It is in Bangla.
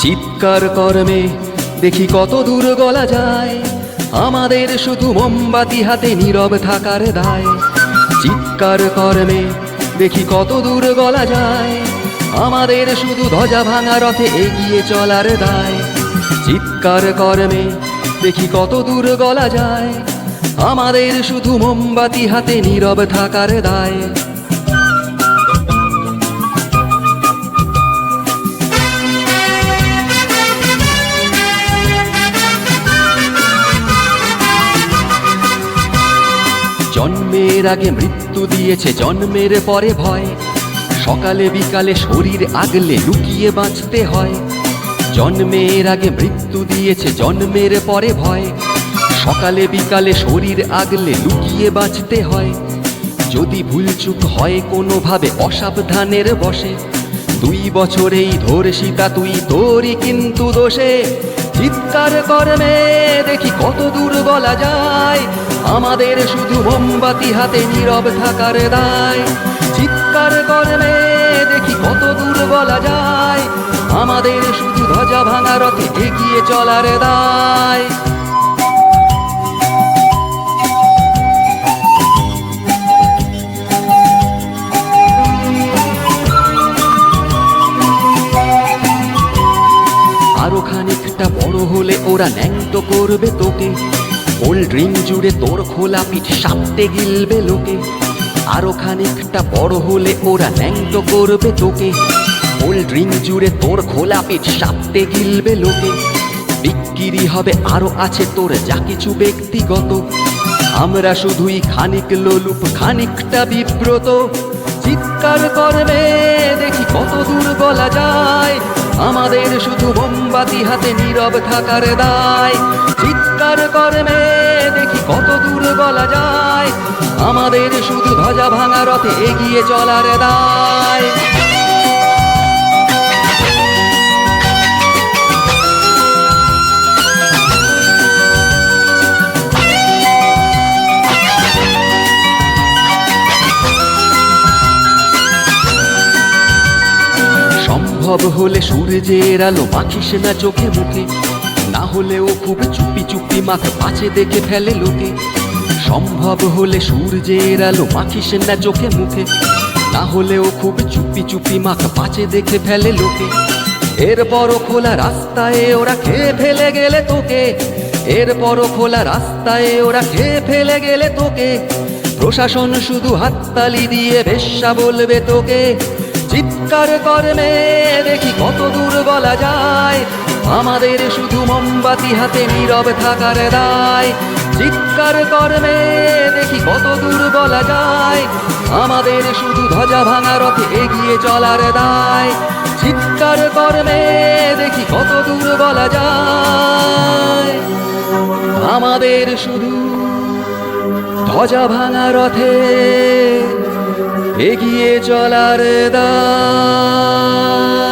চিৎকার কর্মে দেখি কত দূর গলা যায়, আমাদের শুধু মোমবাতি হাতে নীরব থাকার দায়। চিৎকার কর্মে দেখি কত দূর গলা যায়, আমাদের শুধু ধ্বজা ভাঙা রথে এগিয়ে চলার দায়। চিৎকার কর্মে দেখি কত দূর গলা যায়, আমাদের শুধু মোমবাতি হাতে নীরব থাকার দায়। জন্মের আগে মৃত্যু দিয়েছে, জন্মের পরে ভয়, সকালে বিকালে শরীর আগলে লুকিয়ে বাঁচতে হয়। জন্মের আগে মৃত্যু দিয়েছে, জন্মের পরে ভয়, সকালে বিকালে শরীর আগলে লুকিয়ে বাঁচতে হয়। যদি ভুলচুক হয় কোনোভাবে অসাবধানের বসে, 2 বছরেই ধর সীতা তুই তোরই কিন্তু দোষে। চিৎকার কর্মে দেখি কত দূর বলা যায়, আমাদের শুধু মোমবাতি হাতে নীরব থাকার দায়। চিৎকার কর্মে দেখি কত দূর বলা যায়, আমাদের শুধু ধ্বজা ভাঙা রথে এগিয়ে চলার দায়। আরো খানিকটা বড় হলে ওরা ন্যাংটো করবে তোকে, কোল্ড ড্রিঙ্ক জুড়ে তোর খোলা পিঠ সাপটে গিলবে লোকে। আরো খানিকটা বড় হলে ওরা ন্যাংটো করবে তোকে, কোল্ড ড্রিঙ্ক জুড়ে তোর খোলা পিঠ সাপটে গিলবে লোকে। বিক্রি হবে আরো আছে তোর যা কিছু ব্যক্তিগত, আমরা শুধুই খানিক লোলুপ খানিকটা বিব্রত। চিৎকার করবে দেখি কত দূর বলা যায়, আমাদের শুধু মোমবাতি হাতে নীরব থাকার দায়। চিৎকার করবে দেখি কত দূর বলা যায়, আমাদের শুধু ধ্বজা ভাঙা রথে এগিয়ে চলার দায়। সম্ভব হলে সূর্যের আলো মাখিস না চোখে মুখে, না হলেও খুব চুপি চুপি মাখ পাছে দেখে ফেলে লোকে। সম্ভব হলে সূর্যের আলো মাখিস না চোখে মুখে, না হলেও খুব চুপি চুপি মাখ পাছে দেখে ফেলে লোকে। এরপরও খোলা রাস্তায় ওরা খেয়ে ফেলে গেলে তোকে, এরপরও খোলা রাস্তায় ওরা খেয়ে ফেলে গেলে তোকে। প্রশাসন শুধু হাততালি দিয়ে বেশ্যা বলবে তোকে। চিৎকার কর্মে দেখি কত দূর বলা যায়, আমাদের শুধু মোমবাতি হাতে নীরব থাকার দায়। চিৎকার কর্মে দেখি কত দূর বলা যায়, আমাদের শুধু ধ্বজা ভাঙা রথে এগিয়ে চলার দায়। চিৎকার কর্মে দেখি কত দূর বলা যায়, আমাদের শুধু ধ্বজা ভাঙা রথে এগিয়ে চলার দায়।